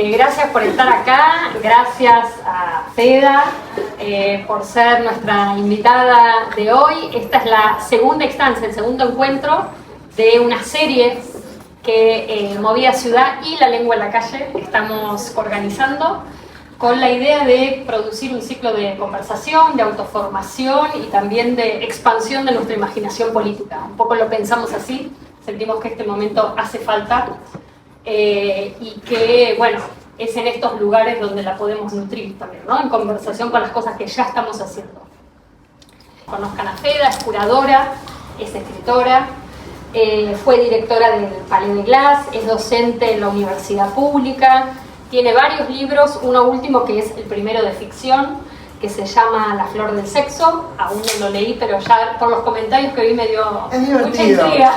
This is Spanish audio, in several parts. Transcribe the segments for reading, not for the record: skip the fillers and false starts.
Gracias por estar acá, gracias a Feda por ser nuestra invitada de hoy. Esta es la segunda instancia, el segundo encuentro de una serie que Movida Ciudad y La Lengua en la Calle estamos organizando con la idea de producir un ciclo de conversación, de autoformación y también de expansión de nuestra imaginación política. Un poco lo pensamos así, sentimos que este momento hace falta. Y que, bueno, es en estos lugares donde la podemos nutrir también, ¿no? En conversación con las cosas que ya estamos haciendo. Conozcan a Feda, es curadora, es escritora, fue directora del Palais de Glass, es docente en la universidad pública, tiene varios libros, uno último que es el primero de ficción, que se llama La Flor del Sexo. Aún no lo leí, pero ya por los comentarios que vi me dio mucha intriga.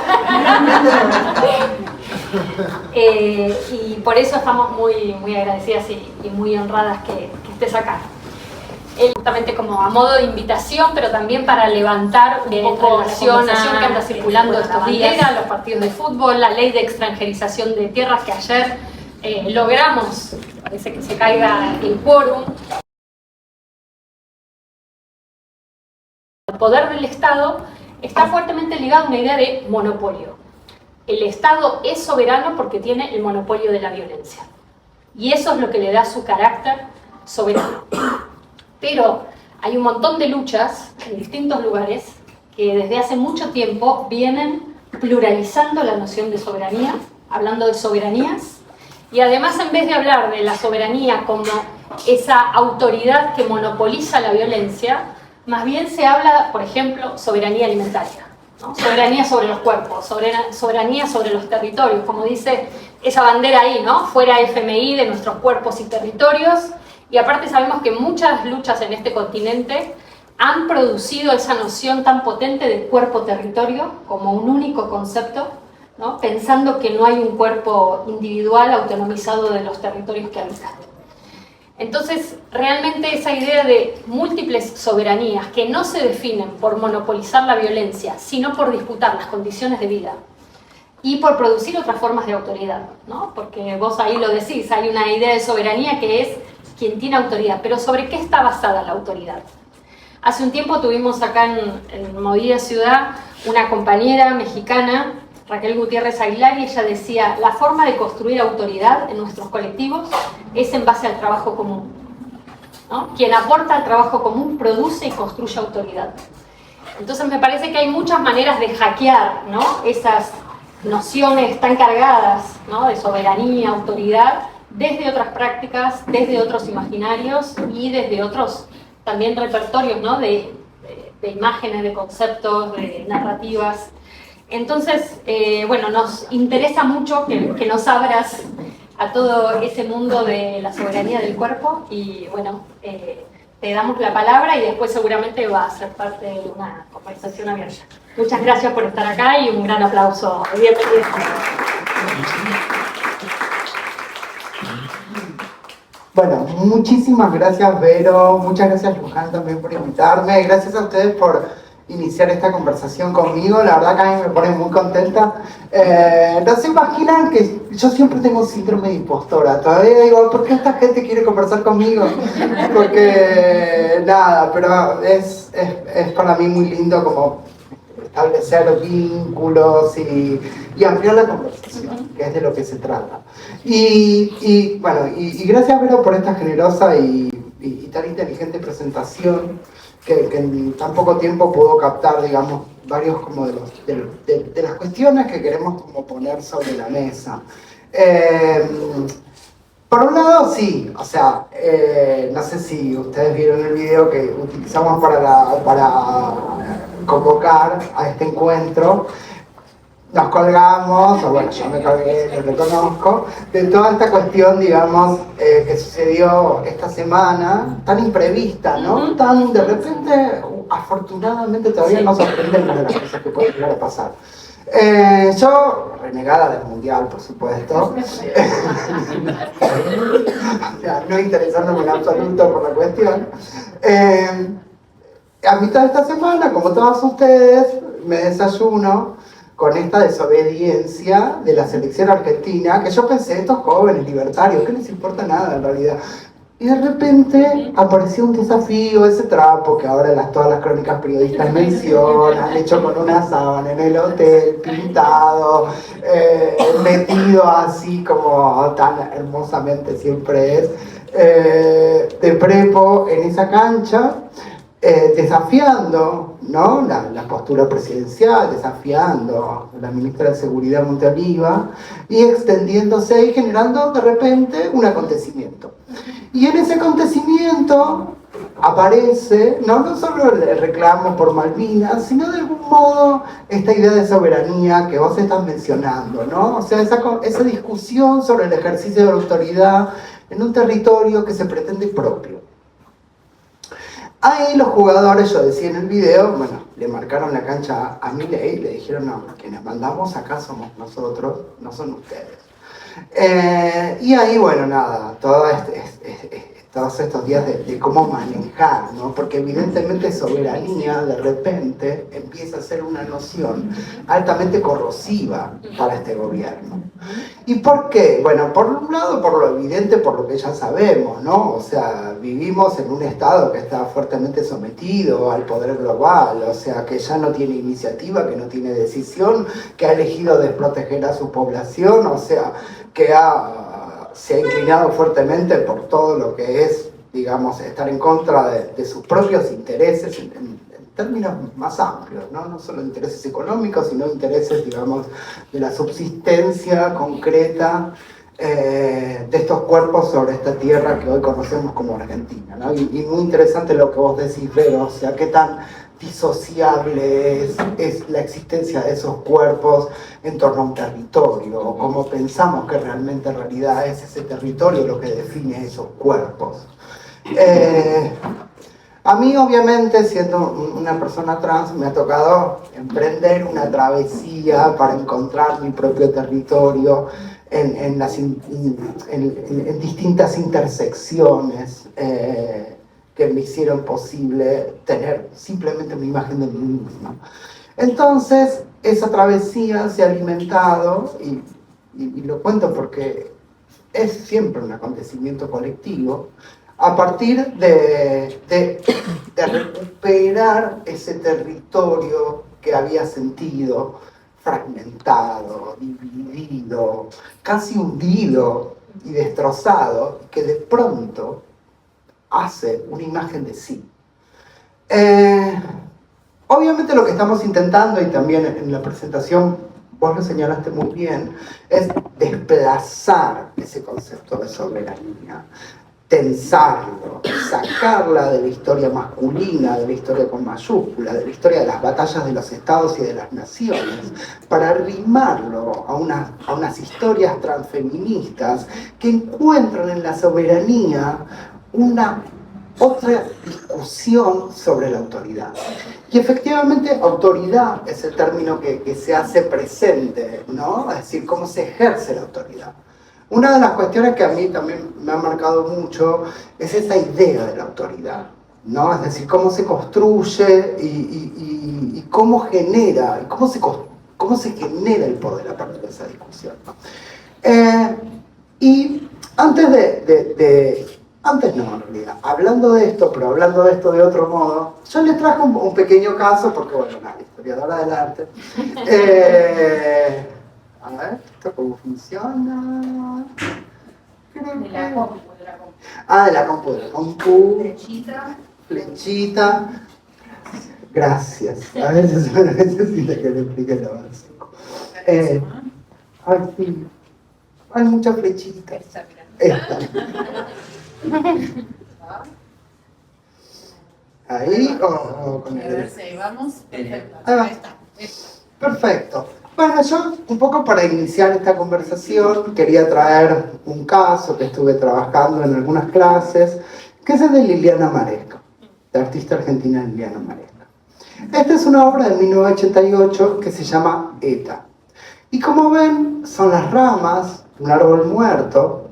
Y por eso estamos muy agradecidas y muy honradas que estés acá. Justamente como a modo de invitación, pero también para levantar un poco la conversación que anda circulando estos días, los partidos de fútbol, la ley de extranjerización de tierras que ayer logramos, parece que se caiga el quórum. El poder del Estado está fuertemente ligado a una idea de monopolio. El Estado es soberano porque tiene el monopolio de la violencia. Y eso es lo que le da su carácter soberano. Pero hay un montón de luchas en distintos lugares que desde hace mucho tiempo vienen pluralizando la noción de soberanía, hablando de soberanías, y además en vez de hablar de la soberanía como esa autoridad que monopoliza la violencia, más bien se habla, por ejemplo, soberanía alimentaria, ¿no? Soberanía sobre los cuerpos, soberanía sobre los territorios, como dice esa bandera ahí, ¿no? Fuera FMI de nuestros cuerpos y territorios. Y aparte sabemos que muchas luchas en este continente han producido esa noción tan potente de cuerpo-territorio como un único concepto, ¿no? Pensando que no hay un cuerpo individual autonomizado de los territorios que habitan. Entonces, realmente esa idea de múltiples soberanías que no se definen por monopolizar la violencia, sino por disputar las condiciones de vida y por producir otras formas de autoridad, ¿no? Porque vos ahí lo decís, hay una idea de soberanía que es quien tiene autoridad, pero ¿sobre qué está basada la autoridad? Hace un tiempo tuvimos acá en Movida Ciudad una compañera mexicana, Raquel Gutiérrez Aguilar, y ella decía, la forma de construir autoridad en nuestros colectivos es en base al trabajo común, ¿no? Quien aporta al trabajo común produce y construye autoridad. Entonces me parece que hay muchas maneras de hackear, ¿no? Esas nociones tan cargadas, ¿no? De soberanía, autoridad, desde otras prácticas, desde otros imaginarios y desde otros también repertorios, ¿no? de imágenes, de conceptos, de narrativas. Entonces, bueno, nos interesa mucho que nos abras a todo ese mundo de la soberanía del cuerpo y, bueno, te damos la palabra y después seguramente va a ser parte de una conversación abierta. Muchas gracias por estar acá y un gran aplauso. Bienvenidos. Bueno, muchísimas gracias Vero, muchas gracias Luján también por invitarme, gracias a ustedes por iniciar esta conversación conmigo, la verdad que a mí me pone muy contenta. No se imaginan que yo siempre tengo un síndrome de impostora, todavía digo, ¿por qué esta gente quiere conversar conmigo? Porque nada, pero es para mí muy lindo como establecer vínculos y ampliar la conversación, que es de lo que se trata. Y bueno, gracias Vero por esta generosa y tan inteligente presentación que en tan poco tiempo pudo captar, digamos, varios como de las cuestiones que queremos como poner sobre la mesa. Por un lado, sí, o sea, no sé si ustedes vieron el video que utilizamos para convocar a este encuentro. Nos colgamos, o bueno, yo me colgué, lo reconozco, de toda esta cuestión, digamos, que sucedió esta semana, tan imprevista, ¿no? Tan de repente, afortunadamente todavía no sorprendemos de las cosas que pueden llegar a pasar. Yo, renegada del mundial, por supuesto, o sea, no interesándome en absoluto por la cuestión, a mitad de esta semana, como todos ustedes, me desayuno con esta desobediencia de la selección argentina, que yo pensé, estos jóvenes libertarios, ¿qué les importa nada en realidad? Y de repente apareció un desafío, ese trapo que ahora todas las crónicas periodistas mencionan, hecho con una sábana en el hotel, pintado, metido así como tan hermosamente siempre es, de prepo en esa cancha, desafiando, ¿no?, la postura presidencial, desafiando a la ministra de Seguridad Monteoliva y extendiéndose y generando de repente un acontecimiento. Y en ese acontecimiento aparece no solo el reclamo por Malvinas, sino de algún modo esta idea de soberanía que vos estás mencionando, ¿no? O sea, esa discusión sobre el ejercicio de la autoridad en un territorio que se pretende propio. Ahí los jugadores, yo decía en el video, bueno, le marcaron la cancha a Milei y le dijeron, no, quienes mandamos acá somos nosotros, no son ustedes. Y ahí, bueno, nada, todos estos días de cómo manejar, ¿no? Porque evidentemente soberanía de repente empieza a ser una noción altamente corrosiva para este gobierno. ¿Y por qué? Bueno, por un lado, por lo evidente, por lo que ya sabemos, ¿no? O sea, vivimos en un estado que está fuertemente sometido al poder global, o sea, que ya no tiene iniciativa, que no tiene decisión, que ha elegido desproteger a su población, o sea, que se ha inclinado fuertemente por todo lo que es, digamos, estar en contra de sus propios intereses en términos más amplios, ¿no? No solo intereses económicos, sino intereses, digamos, de la subsistencia concreta de estos cuerpos sobre esta tierra que hoy conocemos como Argentina, ¿no? Y muy interesante lo que vos decís, Vero, o sea, qué tan disociable es la existencia de esos cuerpos en torno a un territorio, o cómo pensamos que realmente en realidad es ese territorio lo que define esos cuerpos. A mí, obviamente, siendo una persona trans, me ha tocado emprender una travesía para encontrar mi propio territorio en distintas intersecciones que me hicieron posible tener simplemente una imagen de mí misma. Entonces, esa travesía se ha alimentado, y lo cuento porque es siempre un acontecimiento colectivo, a partir de recuperar ese territorio que había sentido fragmentado, dividido, casi hundido y destrozado, que de pronto hace una imagen de sí. Obviamente lo que estamos intentando, y también en la presentación vos lo señalaste muy bien, es desplazar ese concepto de soberanía, tensarlo, sacarla de la historia masculina, de la historia con mayúscula, de la historia de las batallas de los estados y de las naciones, para arrimarlo a unas historias transfeministas que encuentran en la soberanía una otra discusión sobre la autoridad. Y efectivamente, autoridad es el término que se hace presente, ¿no? Es decir, cómo se ejerce la autoridad. Una de las cuestiones que a mí también me ha marcado mucho es esa idea de la autoridad, ¿no? Es decir, cómo se construye y cómo genera, y cómo se genera el poder a partir de esa discusión, ¿no? Y antes no, en realidad, hablando de esto, pero hablando de esto de otro modo, yo les traje un pequeño caso, porque bueno, la historiadora del arte. A ver, ¿esto cómo funciona? De la compu. Ah, de la compu. Flechita. Gracias. A veces me necesita que le explique lo básico. Ay, sí. Hay muchas flechitas. Esta. Ahí o con el... A ver si ahí vamos. Perfecto. Ahí está. Perfecto. Bueno, yo un poco para iniciar esta conversación quería traer un caso que estuve trabajando en algunas clases, que es el de Liliana Maresca, la artista argentina Liliana Maresca. Esta es una obra de 1988 que se llama ETA. Y como ven, son las ramas de un árbol muerto,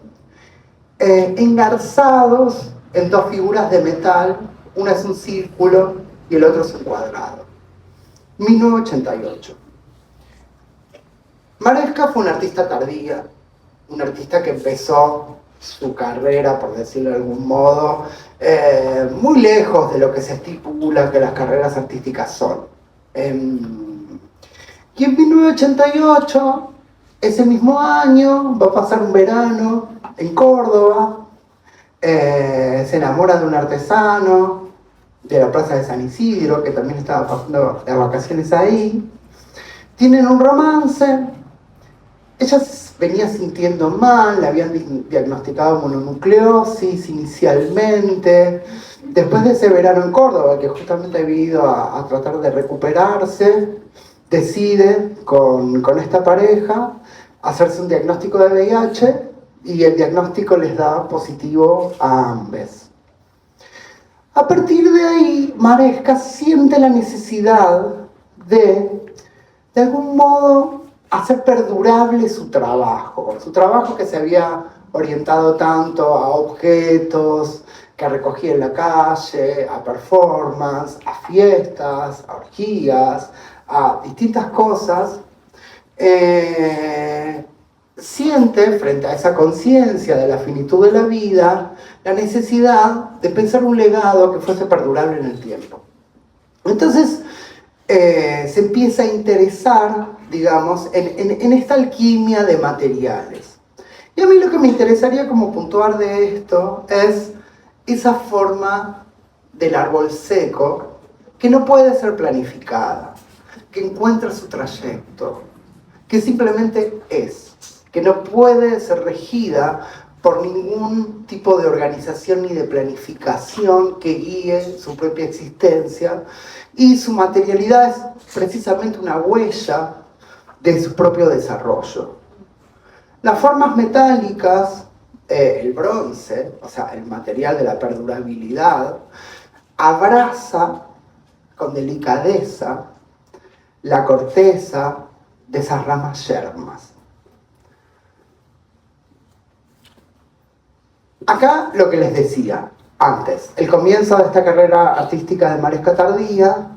engarzados en dos figuras de metal, una es un círculo y el otro es un cuadrado. 1988. Maresca fue una artista tardía, una artista que empezó su carrera, por decirlo de algún modo, muy lejos de lo que se estipula que las carreras artísticas son. Y en 1988, ese mismo año, va a pasar un verano en Córdoba, se enamora de un artesano de la plaza de San Isidro, que también estaba pasando las vacaciones ahí. Tienen un romance. Ella venía sintiendo mal, le habían diagnosticado mononucleosis inicialmente. Después de ese verano en Córdoba, que justamente había ido a tratar de recuperarse, decide con esta pareja hacerse un diagnóstico de VIH y el diagnóstico les da positivo a ambos. A partir de ahí, Maresca siente la necesidad de algún modo, hacer perdurable su trabajo que se había orientado tanto a objetos que recogía en la calle, a performance, a fiestas, a orgías, a distintas cosas. Siente, frente a esa conciencia de la finitud de la vida, la necesidad de pensar un legado que fuese perdurable en el tiempo. Entonces, se empieza a interesar, digamos, en esta alquimia de materiales. Y a mí lo que me interesaría como puntuar de esto es esa forma del árbol seco que no puede ser planificada, que encuentra su trayecto, que simplemente es, que no puede ser regida por ningún tipo de organización ni de planificación que guíe su propia existencia, y su materialidad es precisamente una huella de su propio desarrollo. Las formas metálicas, el bronce, o sea, el material de la perdurabilidad, abraza con delicadeza la corteza de esas ramas yermas. Acá lo que les decía antes, el comienzo de esta carrera artística de Maresca tardía,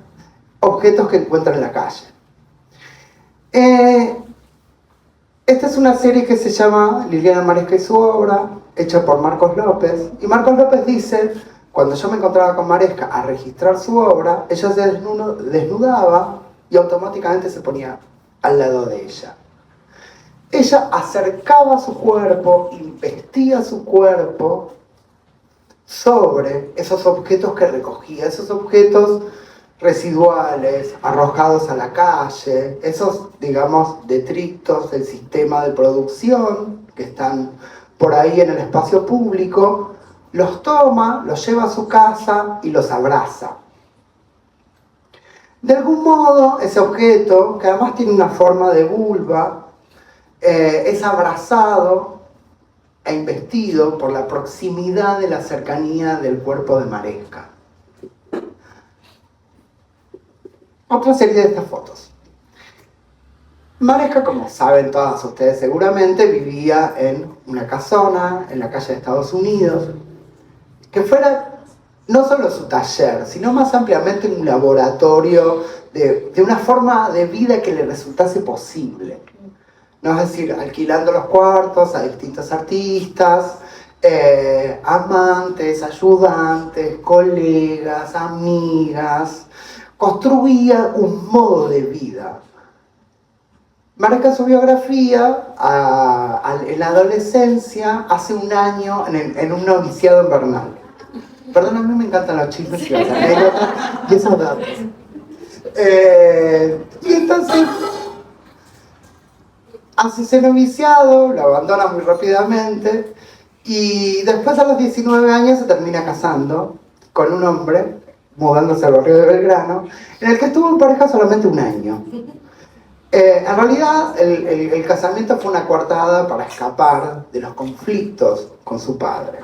objetos que encuentra en la calle. Esta es una serie que se llama Liliana Maresca y su obra, hecha por Marcos López. Y Marcos López dice, cuando yo me encontraba con Maresca a registrar su obra, ella se desnudaba y automáticamente se ponía al lado de ella. Ella acercaba su cuerpo, investía su cuerpo sobre esos objetos que recogía, esos objetos residuales, arrojados a la calle, esos, digamos, detritos del sistema de producción que están por ahí en el espacio público, los toma, los lleva a su casa y los abraza. De algún modo, ese objeto, que además tiene una forma de vulva, es abrazado e investido por la proximidad de la cercanía del cuerpo de Maresca. Otra serie de estas fotos. Maresca, como saben todas ustedes seguramente, vivía en una casona en la calle de Estados Unidos, que fuera no solo su taller, sino más ampliamente un laboratorio de una forma de vida que le resultase posible. ¿No? Es decir, alquilando los cuartos a distintos artistas, amantes, ayudantes, colegas, amigas. Construía un modo de vida. Marca su biografía en la adolescencia, hace un año, en un noviciado en Bernal. Perdón, a mí me encantan los chismes y las anécdotas y esos datos. Y entonces hace ese noviciado, lo abandona muy rápidamente y después a los 19 años se termina casando con un hombre, mudándose al barrio de Belgrano, en el que estuvo en pareja solamente un año. En realidad, el casamiento fue una coartada para escapar de los conflictos con su padre.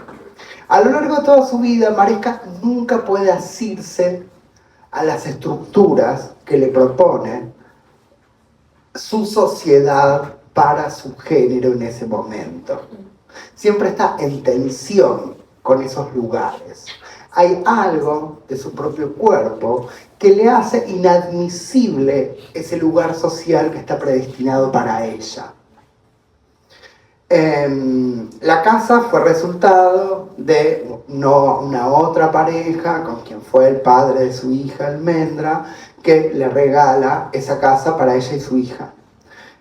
A lo largo de toda su vida, Maresca nunca puede asirse a las estructuras que le propone su sociedad para su género en ese momento. Siempre está en tensión con esos lugares. Hay algo de su propio cuerpo que le hace inadmisible ese lugar social que está predestinado para ella. La casa fue resultado de una otra pareja con quien fue el padre de su hija Almendra, que le regala esa casa para ella y su hija.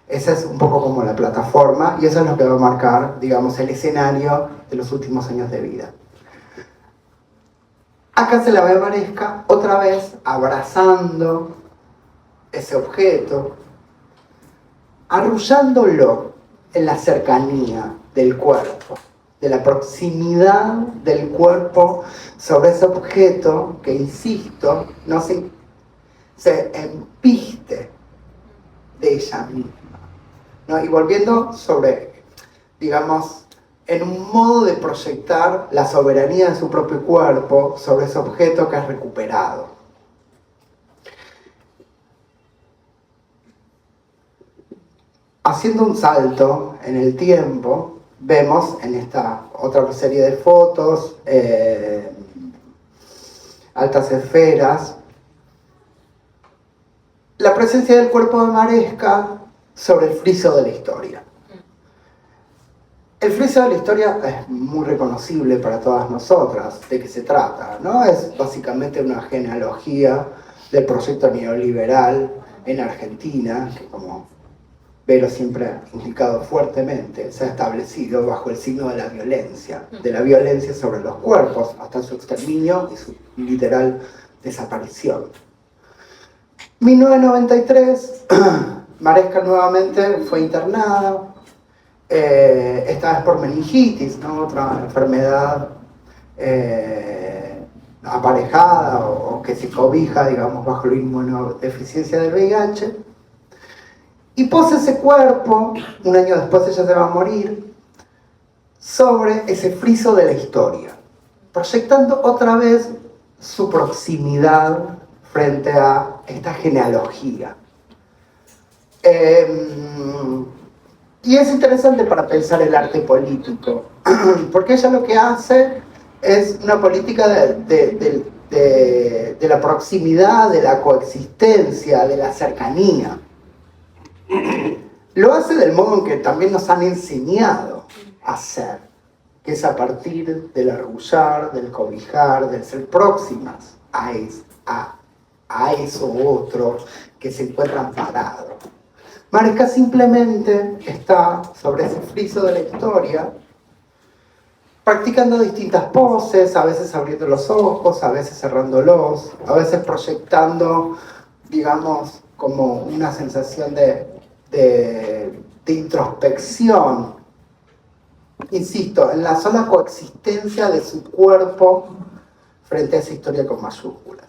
Esa es un poco como la plataforma y eso es lo que va a marcar, digamos, el escenario de los últimos años de vida. Acá se la ve a Maresca otra vez abrazando ese objeto, arrullándolo en la cercanía del cuerpo, de la proximidad del cuerpo sobre ese objeto que, insisto, no se empiste de ella misma, ¿no? Y volviendo sobre, digamos, en un modo de proyectar la soberanía de su propio cuerpo sobre ese objeto que es recuperado. Haciendo un salto en el tiempo, vemos en esta otra serie de fotos, altas esferas, la presencia del cuerpo de Maresca sobre el friso de la historia. El friso de la historia es muy reconocible para todas nosotras. ¿De qué se trata? ¿No? Es básicamente una genealogía del proyecto neoliberal en Argentina, que como Vero siempre ha indicado fuertemente, se ha establecido bajo el signo de la violencia sobre los cuerpos, hasta su exterminio y su literal desaparición. 1993, Maresca nuevamente fue internada, esta vez por meningitis, ¿no? Otra enfermedad aparejada o que se cobija, digamos, bajo la inmunodeficiencia del VIH. Y posa ese cuerpo, un año después ella se va a morir, sobre ese friso de la historia, proyectando otra vez su proximidad frente a esta genealogía. Y es interesante para pensar el arte político, porque ella lo que hace es una política de la proximidad, de la coexistencia, de la cercanía. Lo hace del modo en que también nos han enseñado a hacer, que es a partir del arrullar, del cobijar, del ser próximas a eso otro que se encuentra amparado. Maresca simplemente está sobre ese friso de la historia, practicando distintas poses, a veces abriendo los ojos, a veces cerrándolos, a veces proyectando, digamos, como una sensación de introspección, insisto, en la sola coexistencia de su cuerpo frente a esa historia con mayúsculas.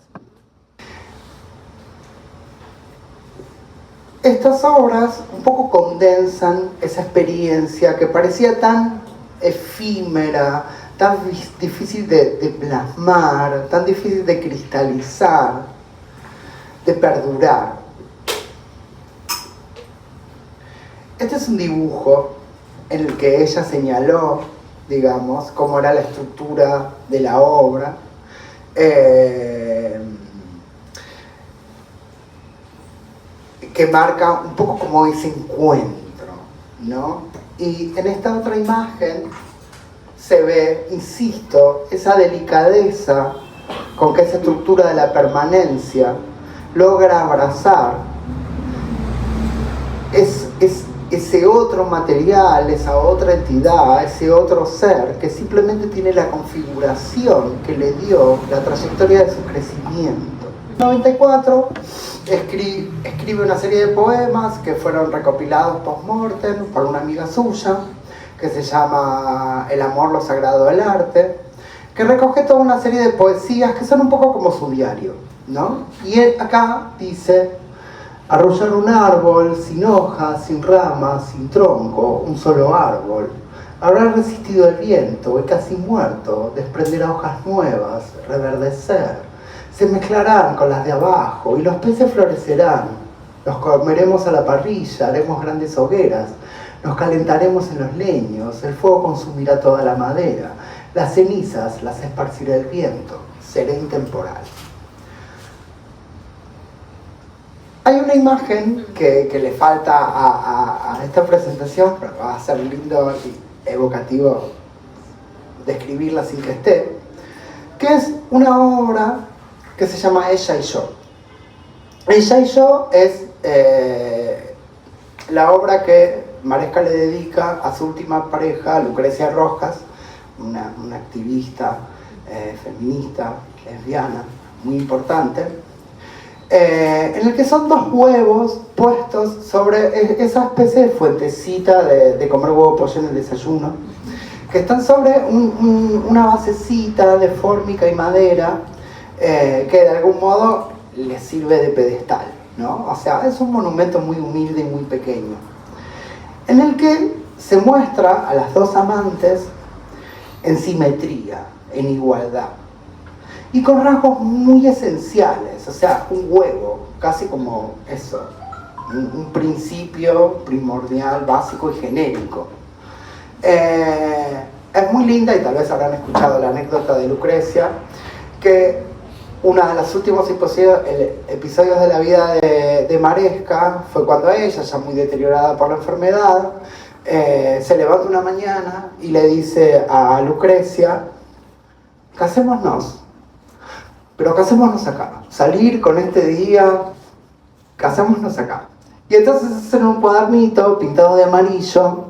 Estas obras un poco condensan esa experiencia que parecía tan efímera, tan difícil de plasmar, tan difícil de cristalizar, de perdurar. Este es un dibujo en el que ella señaló, digamos, cómo era la estructura de la obra. Que marca un poco como ese encuentro, ¿no? Y en esta otra imagen se ve, insisto, esa delicadeza con que esa estructura de la permanencia logra abrazar ese otro material, esa otra entidad, ese otro ser que simplemente tiene la configuración que le dio la trayectoria de su crecimiento. En 1994 escribe una serie de poemas que fueron recopilados post-mortem por una amiga suya, que se llama El amor, lo sagrado del arte, que recoge toda una serie de poesías que son un poco como su diario, ¿no? Y él acá dice: arrullar un árbol sin hojas, sin ramas, sin tronco, un solo árbol. Habrá resistido el viento y casi muerto, desprenderá hojas nuevas, reverdecer. Se mezclarán con las de abajo y los peces florecerán. Los comeremos a la parrilla, haremos grandes hogueras, nos calentaremos en los leños, el fuego consumirá toda la madera, las cenizas las esparcirá el viento, seré intemporal. una imagen que le falta a esta presentación, pero va a ser lindo y evocativo describirla sin que esté, que es una obra que se llama Ella y yo. Ella y yo es la obra que Maresca le dedica a su última pareja, Lucrecia Rojas, una activista feminista, lesbiana, muy importante, en el que son dos huevos puestos sobre esa especie de fuentecita de comer huevo pollo en el desayuno, que están sobre una basecita de fórmica y madera que de algún modo les sirve de pedestal, ¿no? O sea, es un monumento muy humilde y muy pequeño, en el que se muestra a las dos amantes en simetría, en igualdad, y con rasgos muy esenciales, o sea, un huevo, casi como eso, un principio primordial, básico y genérico. Es muy linda, y tal vez habrán escuchado la anécdota de Lucrecia, que uno de los últimos episodios de la vida de Maresca fue cuando ella, ya muy deteriorada por la enfermedad, se levanta una mañana y le dice a Lucrecia: casémonos, pero casémonos acá, salir con este día, casémonos acá. Y entonces hacen un cuadernito pintado de amarillo,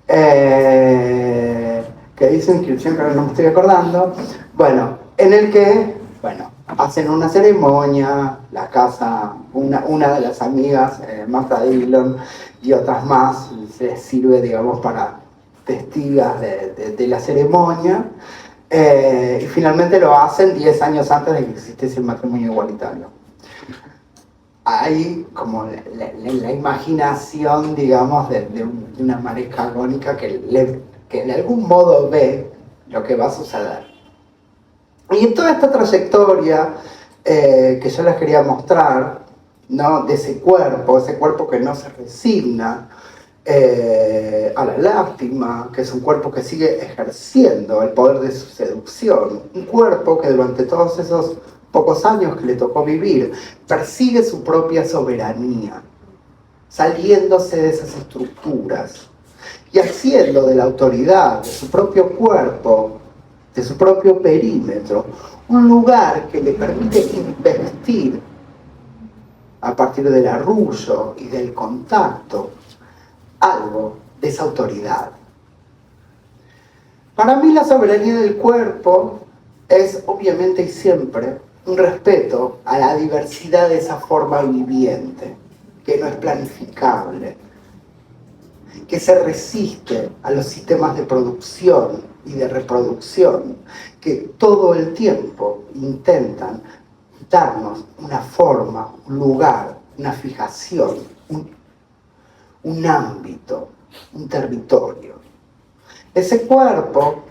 que dice inscripción, que ahora no me estoy acordando, bueno, en el que, bueno, hacen una ceremonia, la casa, una de las amigas, Marta Dillon, y otras más, les sirve, digamos, para testigas de la ceremonia, y finalmente lo hacen 10 años antes de que existiese el matrimonio igualitario. Hay como la imaginación, digamos, de una Maresca agónica que de algún modo ve lo que va a suceder. Y en toda esta trayectoria que yo les quería mostrar, ¿no? De ese cuerpo que no se resigna a la lástima, que es un cuerpo que sigue ejerciendo el poder de su seducción, un cuerpo que durante todos esos pocos años que le tocó vivir, persigue su propia soberanía, saliéndose de esas estructuras y haciendo de la autoridad de su propio cuerpo, de su propio perímetro, un lugar que le permite investir a partir del arrullo y del contacto algo de esa autoridad. Para mí la soberanía del cuerpo es obviamente y siempre un respeto a la diversidad de esa forma viviente, que no es planificable, que se resiste a los sistemas de producción y de reproducción, que todo el tiempo intentan darnos una forma, un lugar, una fijación, un ámbito, un territorio. Ese cuerpo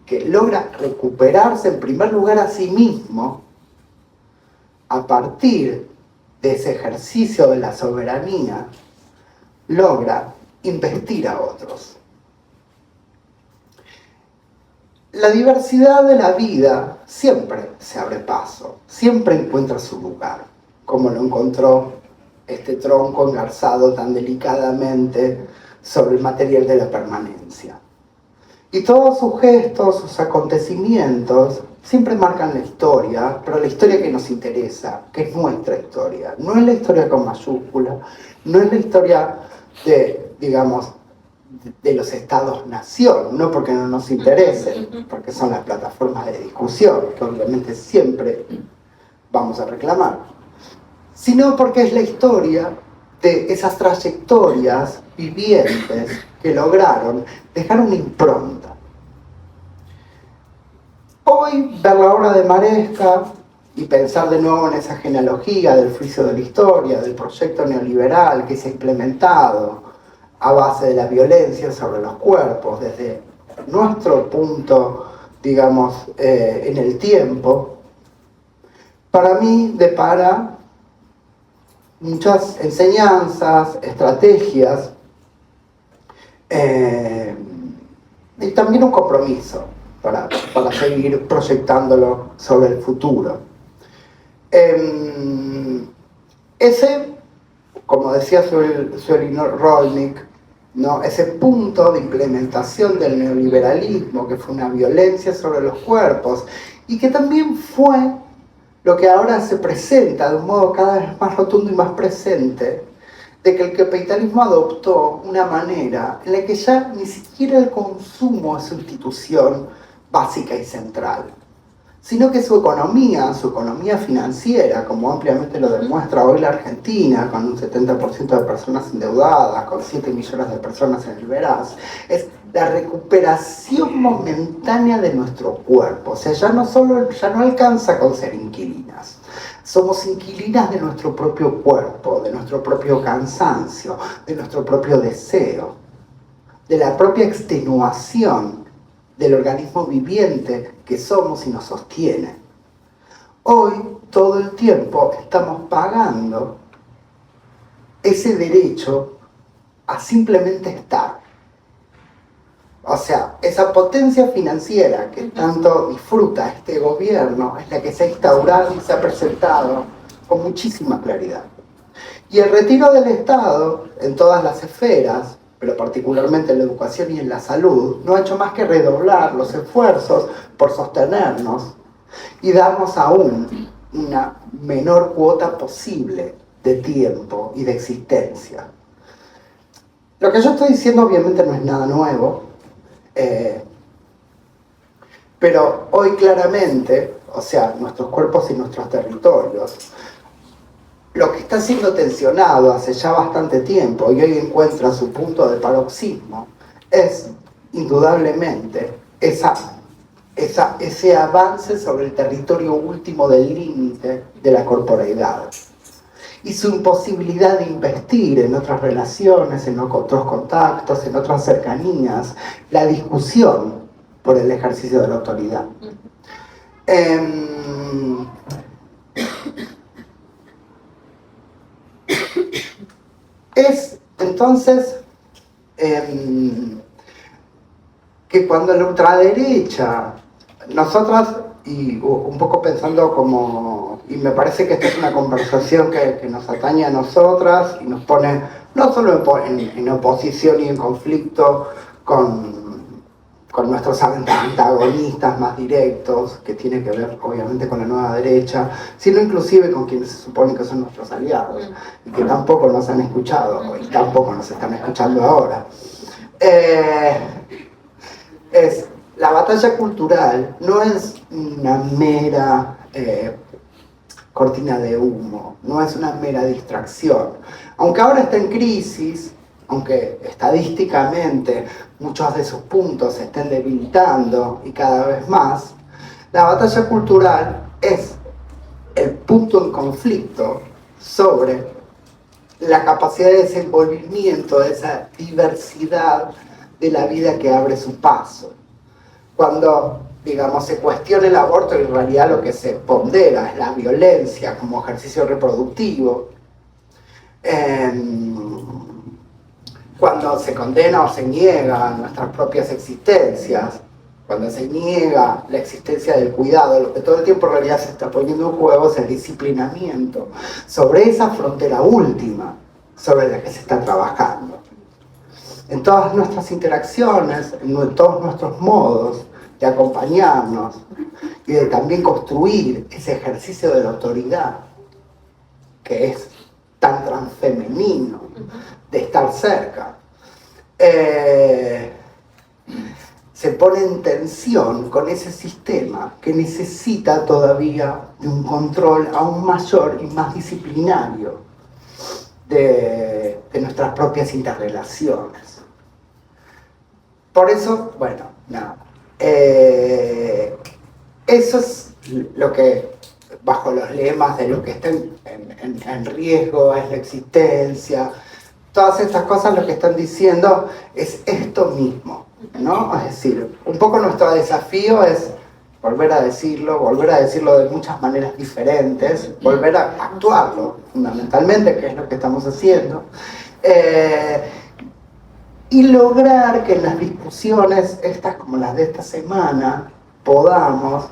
que logra recuperarse en primer lugar a sí mismo a partir de ese ejercicio de la soberanía, logra investir a otros. La diversidad de la vida siempre se abre paso, siempre encuentra su lugar, como lo encontró este tronco engarzado tan delicadamente sobre el material de la permanencia. Y todos sus gestos, sus acontecimientos, siempre marcan la historia, pero la historia que nos interesa, que es nuestra historia. No es la historia con mayúscula, no es la historia de, digamos, de los estados-nación, no porque no nos interesen, porque son las plataformas de discusión, que obviamente siempre vamos a reclamar, sino porque es la historia de esas trayectorias vivientes que lograron dejar una impronta. Hoy, ver la obra de Maresca y pensar de nuevo en esa genealogía del friso de la historia, del proyecto neoliberal que se ha implementado a base de la violencia sobre los cuerpos, desde nuestro punto, digamos, en el tiempo, para mí depara muchas enseñanzas, estrategias, y también un compromiso para seguir proyectándolo sobre el futuro. Ese como decía Suelinor Rolnik, ¿no? Ese punto de implementación del neoliberalismo, que fue una violencia sobre los cuerpos, y que también fue lo que ahora se presenta de un modo cada vez más rotundo y más presente, de que el capitalismo adoptó una manera en la que ya ni siquiera el consumo es su institución básica y central, sino que su economía financiera, como ampliamente lo demuestra hoy la Argentina, con un 70% de personas endeudadas, con 7 millones de personas en el veraz, es la recuperación momentánea de nuestro cuerpo. O sea, ya no alcanza con ser inquilinas. Somos inquilinas de nuestro propio cuerpo, de nuestro propio cansancio, de nuestro propio deseo, de la propia extenuación del organismo viviente que somos y nos sostiene. Hoy, todo el tiempo, estamos pagando ese derecho a simplemente estar. O sea, esa potencia financiera que tanto disfruta este gobierno es la que se ha instaurado y se ha presentado con muchísima claridad. Y el retiro del Estado en todas las esferas, pero particularmente en la educación y en la salud, no ha hecho más que redoblar los esfuerzos por sostenernos y darnos aún una menor cuota posible de tiempo y de existencia. Lo que yo estoy diciendo obviamente no es nada nuevo, pero hoy claramente, o sea, nuestros cuerpos y nuestros territorios, lo que está siendo tensionado hace ya bastante tiempo y hoy encuentra su punto de paroxismo es indudablemente ese avance sobre el territorio último del límite de la corporeidad y su imposibilidad de investir en otras relaciones, en otros contactos, en otras cercanías, la discusión por el ejercicio de la autoridad. Es entonces que cuando la ultraderecha, nosotras, y un poco pensando como, y me parece que esta es una conversación que nos atañe a nosotras y nos pone no solo en oposición y en conflicto con nuestros antagonistas más directos, que tiene que ver obviamente con la nueva derecha, sino inclusive con quienes se supone que son nuestros aliados y que tampoco nos han escuchado y tampoco nos están escuchando ahora. La batalla cultural no es una mera cortina de humo, no es una mera distracción. Aunque ahora está en crisis, aunque estadísticamente muchos de sus puntos se estén debilitando y cada vez más, la batalla cultural es el punto en conflicto sobre la capacidad de desenvolvimiento de esa diversidad de la vida que abre su paso. Cuando, digamos, se cuestiona el aborto, en realidad lo que se pondera es la violencia como ejercicio reproductivo. Cuando se condena o se niega nuestras propias existencias, cuando se niega la existencia del cuidado, lo que todo el tiempo en realidad se está poniendo en juego es el disciplinamiento sobre esa frontera última sobre la que se está trabajando. En todas nuestras interacciones, en todos nuestros modos de acompañarnos y de también construir ese ejercicio de la autoridad que es tan transfemenino, de estar cerca, se pone en tensión con ese sistema que necesita todavía de un control aún mayor y más disciplinario de nuestras propias interrelaciones. Por eso, bueno, nada. Eso es lo que, bajo los lemas de lo que está en riesgo es la existencia, todas estas cosas lo que están diciendo es esto mismo, ¿no? Es decir, un poco nuestro desafío es volver a decirlo de muchas maneras diferentes, volver a actuarlo fundamentalmente, que es lo que estamos haciendo, y lograr que en las discusiones, estas como las de esta semana, podamos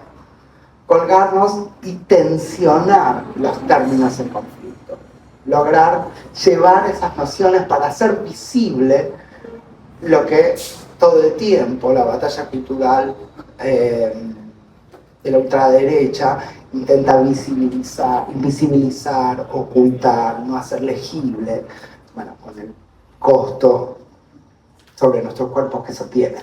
colgarnos y tensionar los términos en conflicto. lograr llevar esas nociones para hacer visible lo que todo el tiempo la batalla cultural de la ultraderecha intenta invisibilizar, ocultar, no hacer legible, bueno, con el costo sobre nuestros cuerpos que eso tiene.